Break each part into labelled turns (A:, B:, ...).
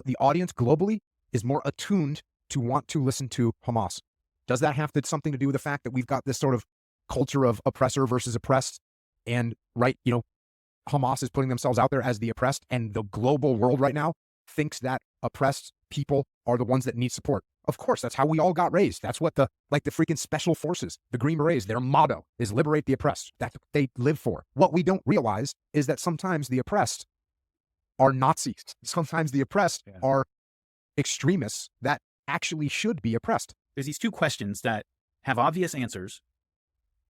A: The audience globally is more attuned to want to listen to Hamas. Does that have something to do with the fact that we've got this sort of culture of oppressor versus oppressed? And Hamas is putting themselves out there as the oppressed, and the global world right now thinks that oppressed people are the ones that need support. Of course, that's how we all got raised. That's what the freaking special forces, the Green Berets, their motto is liberate the oppressed. That's what they live for. What we don't realize is that sometimes the oppressed are Nazis. Sometimes the oppressed are extremists that actually should be oppressed.
B: There's these two questions that have obvious answers,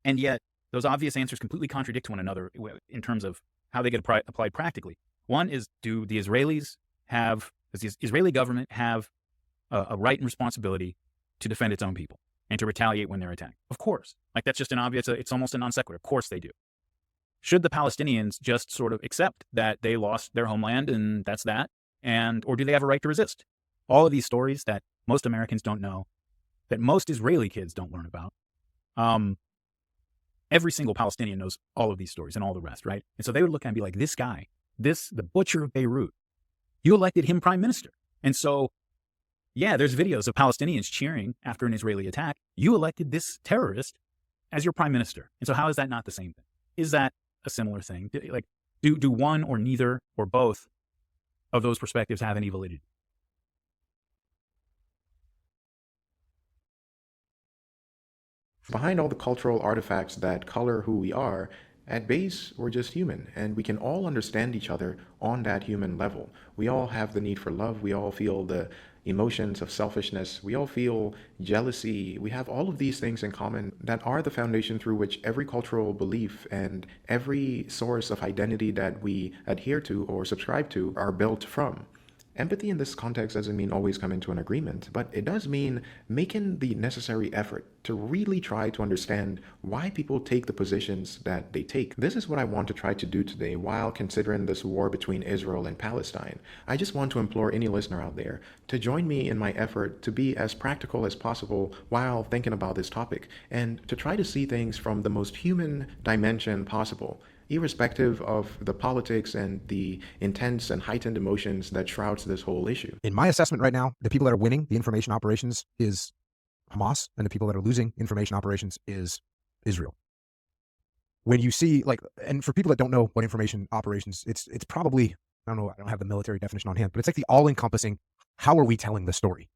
B: and yet those obvious answers completely contradict one another in terms of how they get applied practically. One is, does the Israeli government have a right and responsibility to defend its own people and to retaliate when they're attacked? Of course. That's just an obvious, it's almost a non sequitur. Of course they do. Should the Palestinians just sort of accept that they lost their homeland and that's that? Or do they have a right to resist? All of these stories that most Americans don't know, that most Israeli kids don't learn about. Every single Palestinian knows all of these stories and all the rest, right? And so they would look at and be like, this guy, the butcher of Beirut, you elected him prime minister. And so, yeah, there's videos of Palestinians cheering after an Israeli attack. You elected this terrorist as your prime minister. And so how is that not the same thing? Is that a similar thing? Do one or neither or both of those perspectives have any validity?
C: Behind all the cultural artifacts that color who we are, at base, we're just human, and we can all understand each other on that human level. We all have the need for love. We all feel the emotions of selfishness. We all feel jealousy. We have all of these things in common that are the foundation through which every cultural belief and every source of identity that we adhere to or subscribe to are built from. Empathy in this context doesn't mean always coming to an agreement, but it does mean making the necessary effort to really try to understand why people take the positions that they take. This is what I want to try to do today while considering this war between Israel and Palestine. I just want to implore any listener out there to join me in my effort to be as practical as possible while thinking about this topic, and to try to see things from the most human dimension possible, irrespective of the politics and the intense and heightened emotions that shrouds this whole issue.
A: In my assessment right now, the people that are winning the information operations is Hamas, and the people that are losing information operations is Israel. When you see, and for people that don't know what information operations, it's probably, I don't know, I don't have the military definition on hand, but it's like the all-encompassing, how are we telling the story?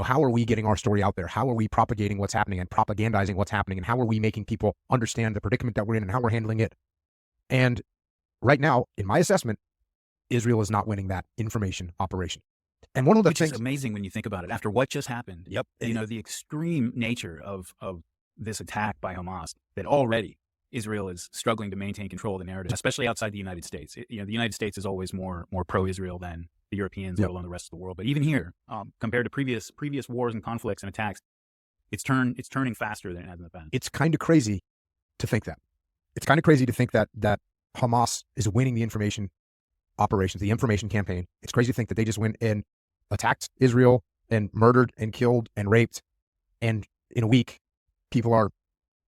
A: How are we getting our story out there? How are we propagating what's happening and propagandizing what's happening? And how are we making people understand the predicament that we're in and how we're handling it? And right now, in my assessment, Israel is not winning that information operation. And one of the things
B: is amazing when you think about it, after what just happened.
A: Yep.
B: The extreme nature of this attack by Hamas, that already Israel is struggling to maintain control of the narrative, especially outside the United States. The United States is always more pro-Israel than the Europeans, let alone the rest of the world. But even here, compared to previous wars and conflicts and attacks, it's turning faster than it has in the past.
A: It's kind of crazy to think that. It's kind of crazy to think that Hamas is winning the information operations, the information campaign. It's crazy to think that they just went and attacked Israel and murdered and killed and raped. And in a week, people are,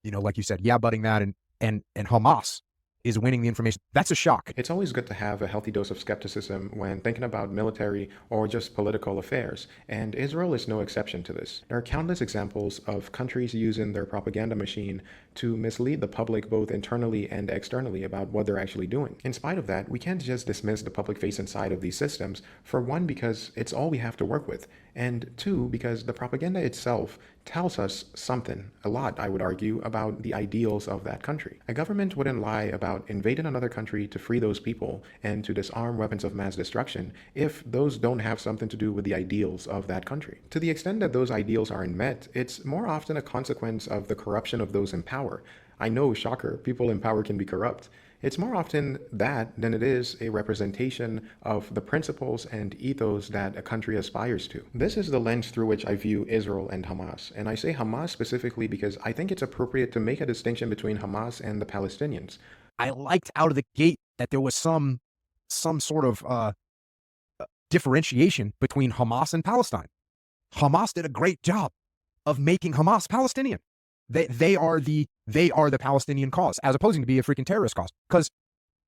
A: like you said, butting that. And Hamas is winning the information. That's a shock.
C: It's always good to have a healthy dose of skepticism when thinking about military or just political affairs, and Israel is no exception to this. There are countless examples of countries using their propaganda machine to mislead the public both internally and externally about what they're actually doing. In spite of that, we can't just dismiss the public-facing side of these systems, for one, because it's all we have to work with, and two, because the propaganda itself tells us something, a lot, I would argue, about the ideals of that country. A government wouldn't lie about invading another country to free those people and to disarm weapons of mass destruction if those don't have something to do with the ideals of that country. To the extent that those ideals aren't met, it's more often a consequence of the corruption of those in power. I know, shocker, people in power can be corrupt. It's more often that than it is a representation of the principles and ethos that a country aspires to. This is the lens through which I view Israel and Hamas. And I say Hamas specifically because I think it's appropriate to make a distinction between Hamas and the Palestinians.
A: I liked out of the gate that there was some sort of differentiation between Hamas and Palestine. Hamas did a great job of making Hamas Palestinian. They are the Palestinian cause, as opposed to be a freaking terrorist cause. Because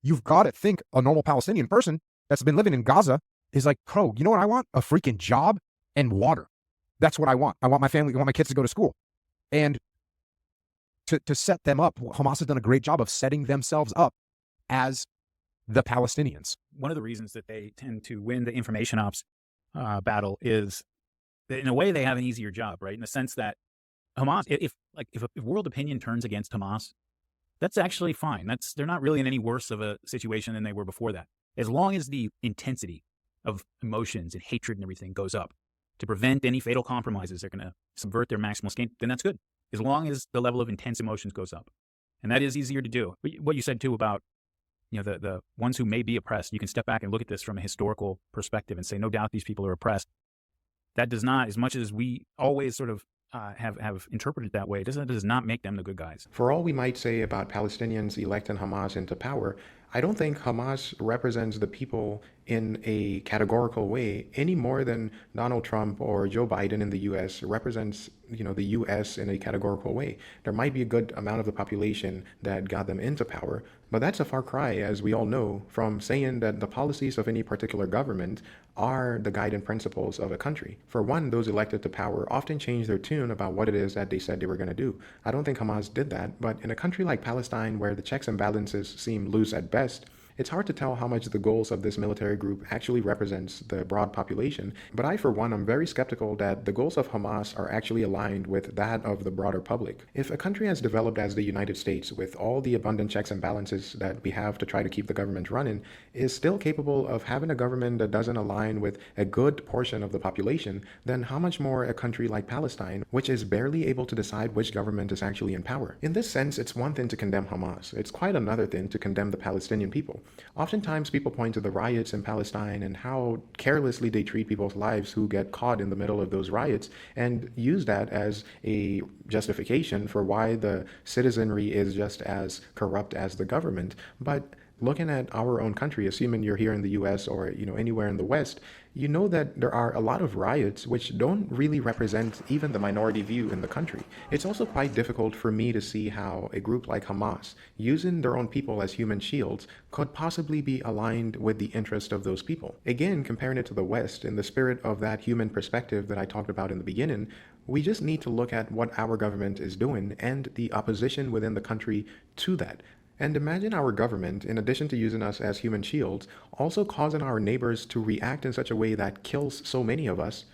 A: you've got to think a normal Palestinian person that's been living in Gaza is like, bro, you know what I want? A freaking job and water. That's what I want. I want my family, I want my kids to go to school. And to set them up, Hamas has done a great job of setting themselves up as the Palestinians.
B: One of the reasons that they tend to win the information ops battle is that in a way they have an easier job, right? In the sense that Hamas, if world opinion turns against Hamas, that's actually fine. They're not really in any worse of a situation than they were before that. As long as the intensity of emotions and hatred and everything goes up to prevent any fatal compromises, they're going to subvert their maximal gain, then that's good. As long as the level of intense emotions goes up. And that is easier to do. What you said too about, the ones who may be oppressed, you can step back and look at this from a historical perspective and say, no doubt these people are oppressed. That does not, as much as we always sort of have interpreted it that way, it does not make them the good guys.
C: For all we might say about Palestinians electing Hamas into power, I don't think Hamas represents the people in a categorical way any more than Donald Trump or Joe Biden in the U.S. represents, the U.S. in a categorical way. There might be a good amount of the population that got them into power, but that's a far cry, as we all know, from saying that the policies of any particular government are the guiding principles of a country. For one, those elected to power often change their tune about what it is that they said they were going to do. I don't think Hamas did that, but in a country like Palestine, where the checks and balances seem loose at best, it's hard to tell how much the goals of this military group actually represents the broad population, but I, for one, am very skeptical that the goals of Hamas are actually aligned with that of the broader public. If a country as developed as the United States, with all the abundant checks and balances that we have to try to keep the government running, is still capable of having a government that doesn't align with a good portion of the population, then how much more a country like Palestine, which is barely able to decide which government is actually in power? In this sense, it's one thing to condemn Hamas. It's quite another thing to condemn the Palestinian people. Oftentimes, people point to the riots in Palestine and how carelessly they treat people's lives who get caught in the middle of those riots, and use that as a justification for why the citizenry is just as corrupt as the government. But looking at our own country, assuming you're here in the US or anywhere in the West, you know that there are a lot of riots which don't really represent even the minority view in the country. It's also quite difficult for me to see how a group like Hamas, using their own people as human shields, could possibly be aligned with the interest of those people. Again, comparing it to the West, in the spirit of that human perspective that I talked about in the beginning, we just need to look at what our government is doing and the opposition within the country to that. And imagine our government, in addition to using us as human shields, also causing our neighbors to react in such a way that kills so many of us.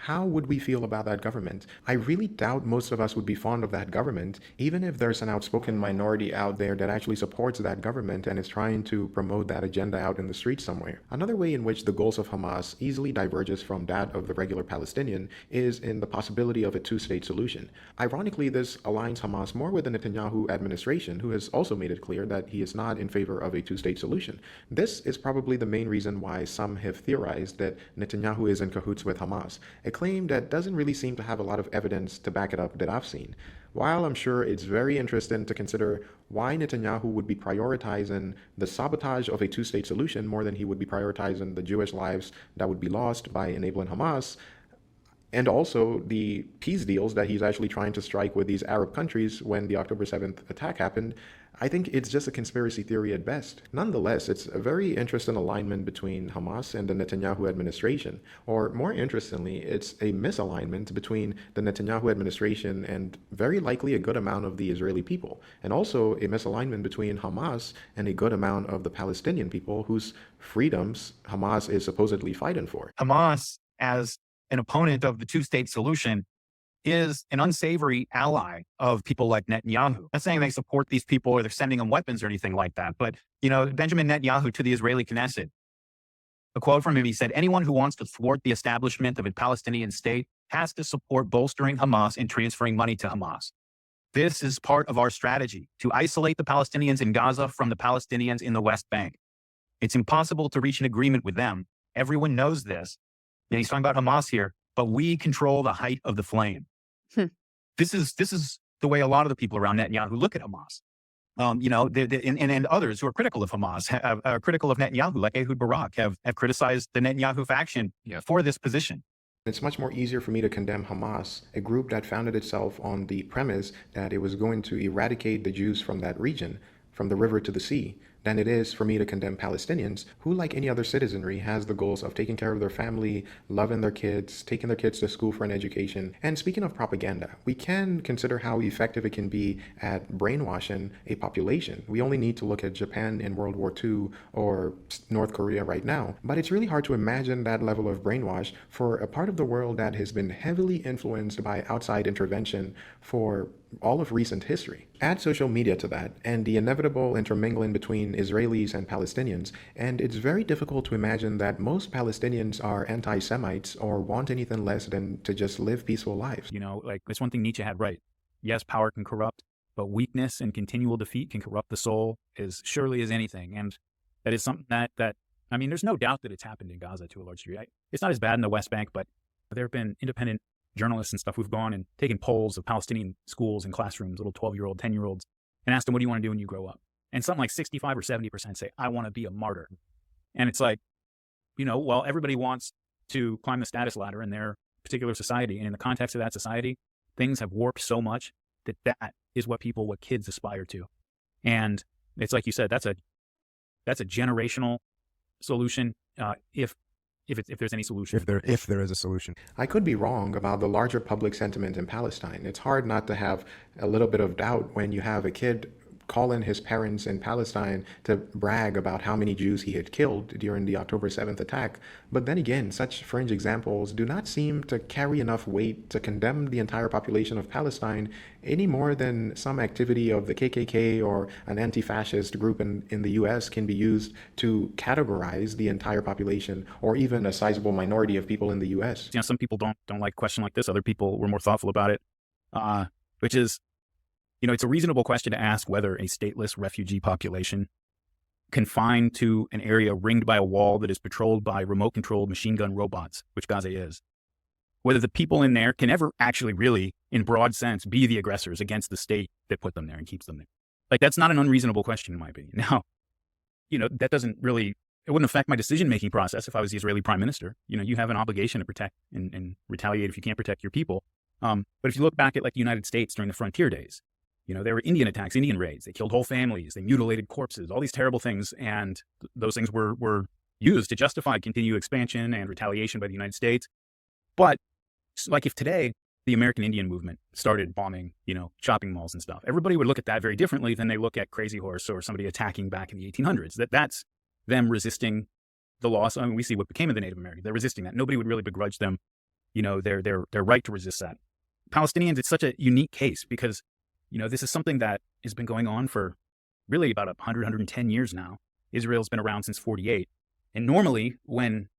C: How would we feel about that government? I really doubt most of us would be fond of that government, even if there's an outspoken minority out there that actually supports that government and is trying to promote that agenda out in the streets somewhere. Another way in which the goals of Hamas easily diverges from that of the regular Palestinian is in the possibility of a two-state solution. Ironically, this aligns Hamas more with the Netanyahu administration, who has also made it clear that he is not in favor of a two-state solution. This is probably the main reason why some have theorized that Netanyahu is in cahoots with Hamas, a claim that doesn't really seem to have a lot of evidence to back it up that I've seen. While I'm sure it's very interesting to consider why Netanyahu would be prioritizing the sabotage of a two-state solution more than he would be prioritizing the Jewish lives that would be lost by enabling Hamas, and also the peace deals that he's actually trying to strike with these Arab countries when the October 7th attack happened, I think it's just a conspiracy theory at best. Nonetheless, it's a very interesting alignment between Hamas and the Netanyahu administration. Or more interestingly, it's a misalignment between the Netanyahu administration and very likely a good amount of the Israeli people. And also a misalignment between Hamas and a good amount of the Palestinian people whose freedoms Hamas is supposedly fighting for.
D: Hamas, as an opponent of the two-state solution, is an unsavory ally of people like Netanyahu. I'm not saying they support these people or they're sending them weapons or anything like that, but, Benjamin Netanyahu to the Israeli Knesset, a quote from him, he said, "Anyone who wants to thwart the establishment of a Palestinian state has to support bolstering Hamas and transferring money to Hamas. This is part of our strategy to isolate the Palestinians in Gaza from the Palestinians in the West Bank. It's impossible to reach an agreement with them. Everyone knows this." And he's talking about Hamas here, but we control the height of the flame. This is the way a lot of the people around Netanyahu look at Hamas. And others who are critical of Hamas, are critical of Netanyahu, like Ehud Barak, have criticized the Netanyahu faction for this position.
C: It's much more easier for me to condemn Hamas, a group that founded itself on the premise that it was going to eradicate the Jews from that region, from the river to the sea, than it is for me to condemn Palestinians, who, like any other citizenry, has the goals of taking care of their family, loving their kids, taking their kids to school for an education. And speaking of propaganda, we can consider how effective it can be at brainwashing a population. We only need to look at Japan in World War II or North Korea right now. But it's really hard to imagine that level of brainwash for a part of the world that has been heavily influenced by outside intervention for all of recent history. Add social media to that and the inevitable intermingling between Israelis and Palestinians, and it's very difficult to imagine that most Palestinians are anti-Semites or want anything less than to just live peaceful lives.
B: You know, like it's one thing Nietzsche had right. Yes, power can corrupt, but weakness and continual defeat can corrupt the soul as surely as anything. And that is something that I mean, there's no doubt that it's happened in Gaza to a large degree. It's not as bad in the West Bank, but there have been independent journalists and stuff who've gone and taken polls of Palestinian schools and classrooms, little 12-year-old, 10-year-olds, and asked them, what do you want to do when you grow up? And something like 65 or 70% say, I want to be a martyr. And it's like, you know, well, everybody wants to climb the status ladder in their particular society. And in the context of that society, things have warped so much that that is what kids aspire to. And it's like you said, that's a generational solution. If there's any solution.
A: If there is a solution.
C: I could be wrong about the larger public sentiment in Palestine. It's hard not to have a little bit of doubt when you have a kid calling his parents in Palestine to brag about how many Jews he had killed during the October 7th attack. But then again, such fringe examples do not seem to carry enough weight to condemn the entire population of Palestine any more than some activity of the KKK or an anti-fascist group in the US can be used to categorize the entire population or even a sizable minority of people in the US.
B: You know, some people don't like a question like this. Other people were more thoughtful about it, which is, you know, it's a reasonable question to ask whether a stateless refugee population confined to an area ringed by a wall that is patrolled by remote-controlled machine gun robots, which Gaza is, whether the people in there can ever actually really, in broad sense, be the aggressors against the state that put them there and keeps them there. Like, that's not an unreasonable question, in my opinion. Now, you know, that doesn't really, it wouldn't affect my decision-making process if I was the Israeli prime minister. You know, you have an obligation to protect and retaliate if you can't protect your people. But if you look back at, like, the United States during the frontier days, you know, there were Indian attacks, Indian raids. They killed whole families. They mutilated corpses, all these terrible things. And those things were used to justify continued expansion and retaliation by the United States. But like if today the American Indian movement started bombing, you know, shopping malls and stuff, everybody would look at that very differently than they look at Crazy Horse or somebody attacking back in the 1800s. That's them resisting the loss. I mean, we see what became of the Native Americans. They're resisting that. Nobody would really begrudge them, you know, their right to resist that. Palestinians, it's such a unique case because, you know, this is something that has been going on for really about 100, 110 years now. Israel's been around since 48. And normally when,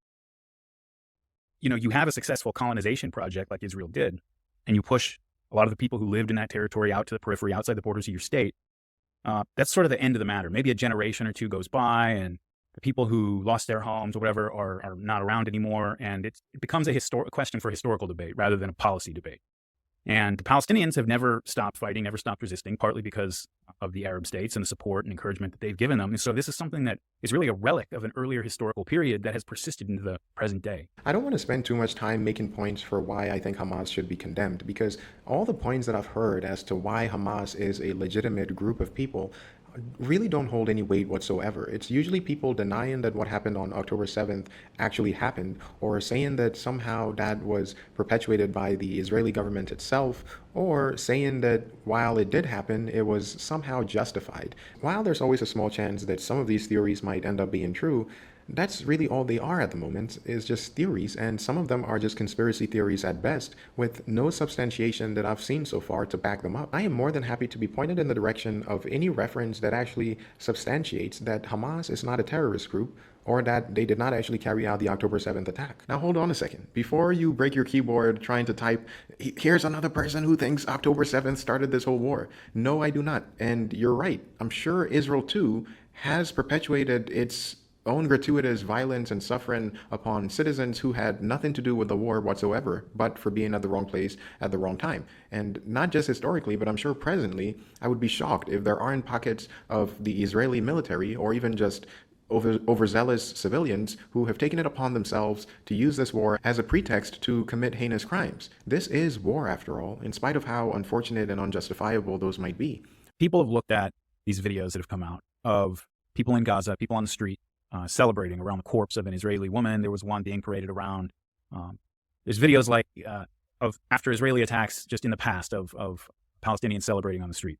B: you know, you have a successful colonization project like Israel did, and you push a lot of the people who lived in that territory out to the periphery, outside the borders of your state, that's sort of the end of the matter. Maybe a generation or two goes by and the people who lost their homes or whatever are not around anymore. And it becomes a question for historical debate rather than a policy debate. And the Palestinians have never stopped fighting, never stopped resisting, partly because of the Arab states and the support and encouragement that they've given them. And so this is something that is really a relic of an earlier historical period that has persisted into the present day.
C: I don't want to spend too much time making points for why I think Hamas should be condemned, because all the points that I've heard as to why Hamas is a legitimate group of people really don't hold any weight whatsoever. It's usually people denying that what happened on October 7th actually happened, or saying that somehow that was perpetuated by the Israeli government itself, or saying that while it did happen, it was somehow justified. While there's always a small chance that some of these theories might end up being true, that's really all they are at the moment, is just theories, and some of them are just conspiracy theories at best, with no substantiation that I've seen so far to back them up. I am more than happy to be pointed in the direction of any reference that actually substantiates that Hamas is not a terrorist group, or that they did not actually carry out the October 7th attack. Now hold on a second. Before you break your keyboard trying to type, here's another person who thinks October 7th started this whole war. No, I do not. And you're right. I'm sure Israel too has perpetuated its own gratuitous violence and suffering upon citizens who had nothing to do with the war whatsoever, but for being at the wrong place at the wrong time. And not just historically, but I'm sure presently, I would be shocked if there aren't pockets of the Israeli military, or even just overzealous civilians, who have taken it upon themselves to use this war as a pretext to commit heinous crimes. This is war, after all, in spite of how unfortunate and unjustifiable those might be.
B: People have looked at these videos that have come out of people in Gaza, people on the street, celebrating around the corpse of an Israeli woman. There was one being paraded around. There's videos like of after Israeli attacks just in the past of Palestinians celebrating on the street.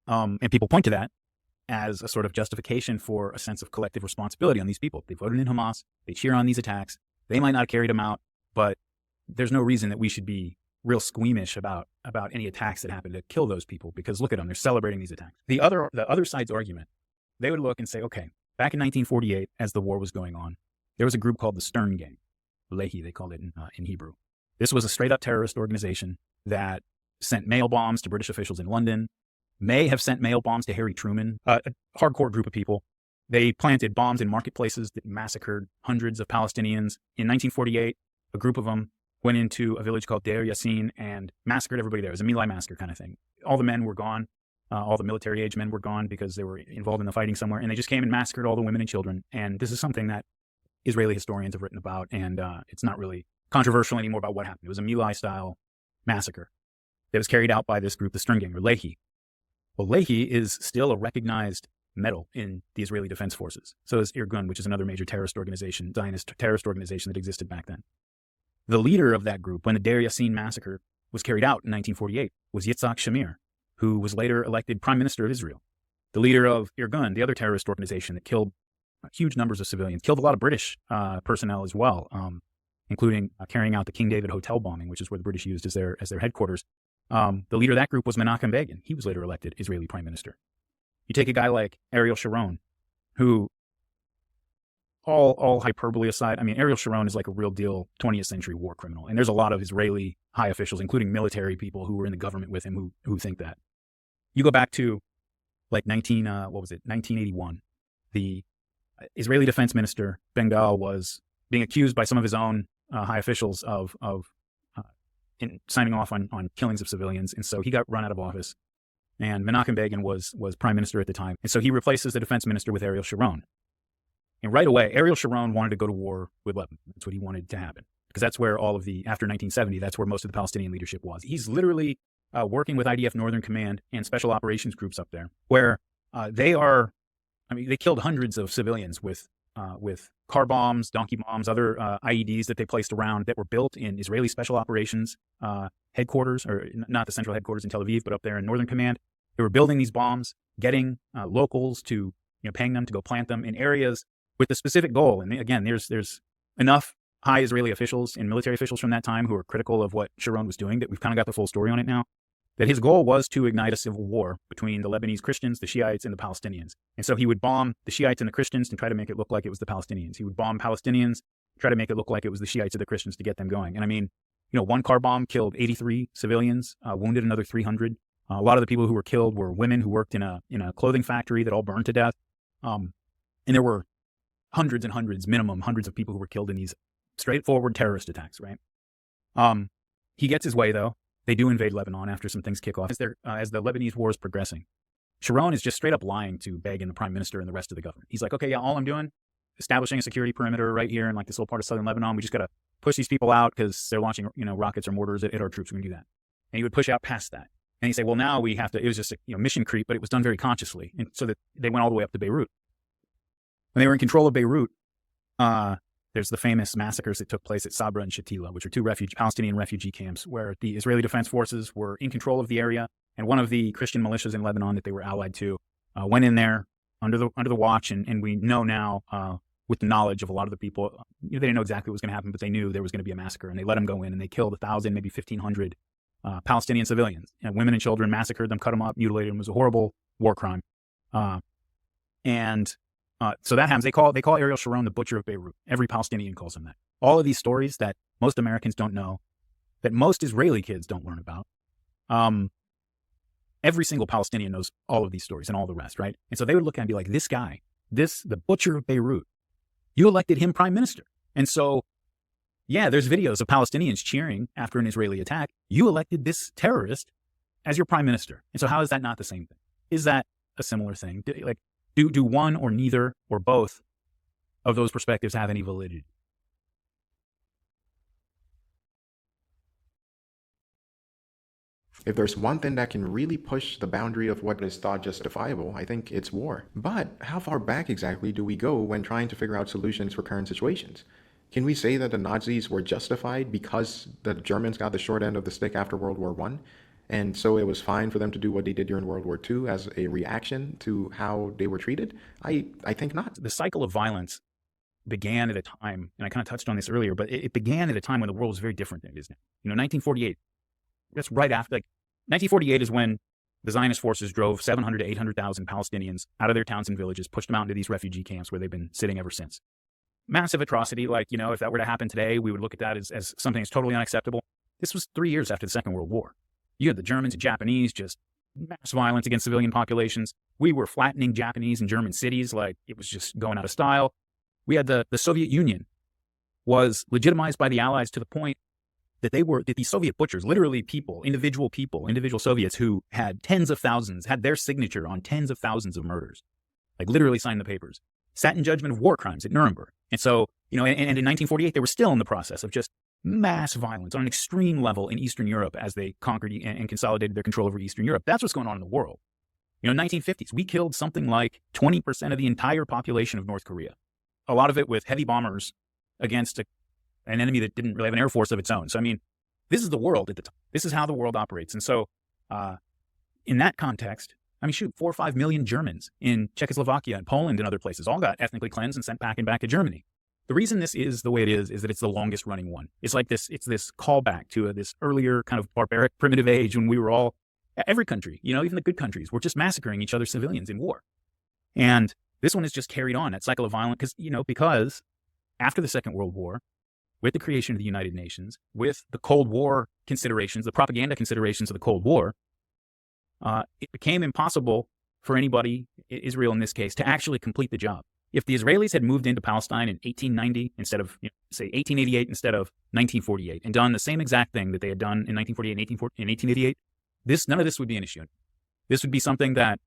B: And people point to that as a sort of justification for a sense of collective responsibility on these people. They voted in Hamas. They cheer on these attacks. They might not have carried them out, but there's no reason that we should be real squeamish about any attacks that happen to kill those people, because look at them. They're celebrating these attacks. The other side's argument, they would look and say, okay, back in 1948, as the war was going on, there was a group called the Stern Gang. Lehi, they called it in Hebrew. This was a straight-up terrorist organization that sent mail bombs to British officials in London, may have sent mail bombs to Harry Truman, a hardcore group of people. They planted bombs in marketplaces that massacred hundreds of Palestinians. In 1948, a group of them went into a village called Deir Yassin and massacred everybody there. It was a My Lai massacre kind of thing. All the men were gone. All the military-age men were gone because they were involved in the fighting somewhere, and they just came and massacred all the women and children. And this is something that Israeli historians have written about, and it's not really controversial anymore about what happened. It was a My Lai-style massacre that was carried out by this group, the Stern Gang, or Lehi. Well, Lehi is still a recognized medal in the Israeli Defense Forces. So is Irgun, which is another major terrorist organization, Zionist terrorist organization that existed back then. The leader of that group, when the Deir Yassin massacre was carried out in 1948, was Yitzhak Shamir, who was later elected prime minister of Israel. The leader of Irgun, the other terrorist organization that killed huge numbers of civilians, killed a lot of British personnel as well, including carrying out the King David Hotel bombing, which is where the British used as their headquarters. The leader of that group was Menachem Begin. He was later elected Israeli prime minister. You take a guy like Ariel Sharon, who, all hyperbole aside, I mean, Ariel Sharon is like a real deal 20th century war criminal. And there's a lot of Israeli high officials, including military people who were in the government with him, who think that. You go back to like 1981. The Israeli defense minister, Ben-Gal, was being accused by some of his own high officials of in signing off on killings of civilians. And so he got run out of office. And Menachem Begin was prime minister at the time. And so he replaces the defense minister with Ariel Sharon. And right away, Ariel Sharon wanted to go to war with Lebanon. That's what he wanted to happen. Because that's where after 1970, that's where most of the Palestinian leadership was. He's literally working with IDF Northern Command and special operations groups up there, where they killed hundreds of civilians with car bombs, donkey bombs, other IEDs that they placed around that were built in Israeli special operations headquarters, or not the central headquarters in Tel Aviv, but up there in Northern Command. They were building these bombs, getting locals to, paying them to go plant them in areas with the specific goal. And again, there's enough high Israeli officials and military officials from that time who are critical of what Sharon was doing that we've kind of got the full story on it now, that his goal was to ignite a civil war between the Lebanese Christians, the Shiites, and the Palestinians. And so he would bomb the Shiites and the Christians and try to make it look like it was the Palestinians. He would bomb Palestinians, try to make it look like it was the Shiites or the Christians to get them going. And I mean, one car bomb killed 83 civilians, wounded another 300. A lot of the people who were killed were women who worked in a clothing factory that all burned to death. And there were hundreds and hundreds, minimum hundreds of people who were killed in these straightforward terrorist attacks, right? He gets his way, though. They do invade Lebanon after some things kick off. As the Lebanese war is progressing, Sharon is just straight up lying to Begin, the prime minister, and the rest of the government. He's like, okay, yeah, all I'm doing, establishing a security perimeter right here in like this little part of southern Lebanon. We just got to push these people out because they're launching, rockets or mortars at our troops. We're going to do that. And he would push out past that. And he'd say, well, now we have to, it was just a mission creep, but it was done very consciously. And so that they went all the way up to Beirut. When they were in control of Beirut, there's the famous massacres that took place at Sabra and Shatila, which are two Palestinian refugee camps where the Israeli Defense Forces were in control of the area, and one of the Christian militias in Lebanon that they were allied to went in there under the watch, and we know now with the knowledge of a lot of the people, they didn't know exactly what was going to happen, but they knew there was going to be a massacre, and they let them go in, and they killed 1,000, maybe 1,500 Palestinian civilians, women and children, massacred them, cut them up, mutilated them. It was a horrible war crime, so that happens. They call Ariel Sharon the butcher of Beirut. Every Palestinian calls him that. All of these stories that most Americans don't know, that most Israeli kids don't learn about. Every single Palestinian knows all of these stories and all the rest, right? And so they would look at it and be like, this guy, the butcher of Beirut, you elected him prime minister. And so, yeah, there's videos of Palestinians cheering after an Israeli attack. You elected this terrorist as your prime minister. And so how is that not the same thing? Is that a similar thing? Do one or neither or both of those perspectives have any validity?
C: If there's one thing that can really push the boundary of what is thought justifiable, I think it's war. But how far back exactly do we go when trying to figure out solutions for current situations? Can we say that the Nazis were justified because the Germans got the short end of the stick after World War I? And so it was fine for them to do what they did during World War II as a reaction to how they were treated? I think not.
B: The cycle of violence began at a time, and I kind of touched on this earlier, but it began at a time when the world was very different than it is now. 1948, that's right after, 1948 is when the Zionist forces drove 700 to 800,000 Palestinians out of their towns and villages, pushed them out into these refugee camps where they've been sitting ever since. Massive atrocity. If that were to happen today, we would look at that as something that's totally unacceptable. This was 3 years after the Second World War. You had the Germans and Japanese, just mass violence against civilian populations. We were flattening Japanese and German cities like it was just going out of style. We had the Soviet Union was legitimized by the Allies to the point that these Soviet butchers, literally individual Soviets who had tens of thousands, had their signature on tens of thousands of murders, literally signed the papers, sat in judgment of war crimes at Nuremberg. And so, and in 1948, they were still in the process of just mass violence on an extreme level in Eastern Europe as they conquered and consolidated their control over Eastern Europe. That's what's going on in the world. 1950s, we killed something like 20% of the entire population of North Korea. A lot of it with heavy bombers against an enemy that didn't really have an air force of its own. So, this is the world at the time. This is how the world operates. And so, in that context, 4 or 5 million Germans in Czechoslovakia and Poland and other places all got ethnically cleansed and sent back to Germany. The reason this is the way it is that it's the longest running one. It's this callback to this earlier kind of barbaric primitive age when we were all, every country, even the good countries, were just massacring each other's civilians in war. And this one is just carried on, that cycle of violence, because after the Second World War, with the creation of the United Nations, with the Cold War considerations, the propaganda considerations of the Cold War, it became impossible for anybody, Israel in this case, to actually complete the job. If the Israelis had moved into Palestine in 1890 instead of, say, 1888 instead of 1948, and done the same exact thing that they had done in 1948 and 1888, none of this would be an issue. This would be something that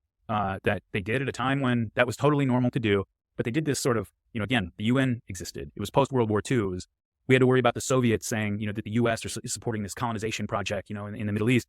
B: they did at a time when that was totally normal to do. But they did this sort of, again, the UN existed. It was post-World War II. We had to worry about the Soviets saying, that the US is supporting this colonization project, in the Middle East.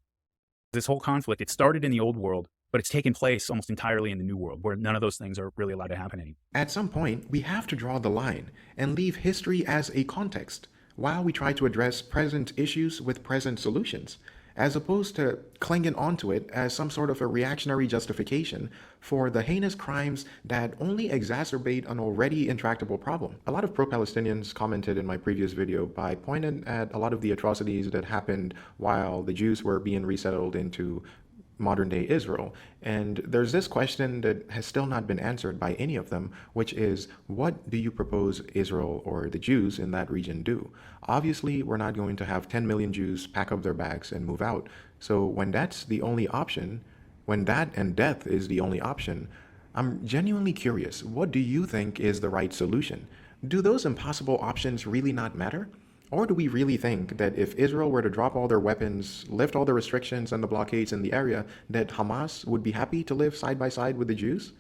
B: This whole conflict, it started in the old world, but it's taken place almost entirely in the new world, where none of those things are really allowed to happen anymore.
C: At some point, we have to draw the line and leave history as a context while we try to address present issues with present solutions, as opposed to clinging onto it as some sort of a reactionary justification for the heinous crimes that only exacerbate an already intractable problem. A lot of pro-Palestinians commented in my previous video by pointing at a lot of the atrocities that happened while the Jews were being resettled into modern-day Israel. And there's this question that has still not been answered by any of them, which is, what do you propose Israel or the Jews in that region do? Obviously, we're not going to have 10 million Jews pack up their bags and move out. So when that's the only option, when that and death is the only option, I'm genuinely curious, what do you think is the right solution? Do those impossible options really not matter? Or do we really think that if Israel were to drop all their weapons, lift all the restrictions and the blockades in the area, that Hamas would be happy to live side by side with the Jews?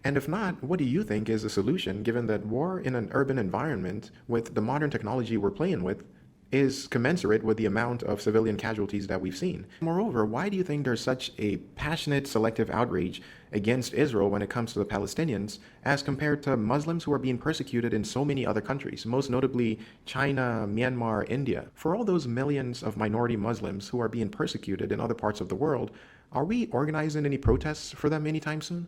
C: And if not, what do you think is the solution, given that war in an urban environment with the modern technology we're playing with is commensurate with the amount of civilian casualties that we've seen? Moreover, why do you think there's such a passionate selective outrage against Israel when it comes to the Palestinians as compared to Muslims who are being persecuted in so many other countries, most notably China, Myanmar, India? For all those millions of minority Muslims who are being persecuted in other parts of the world, are we organizing any protests for them anytime soon?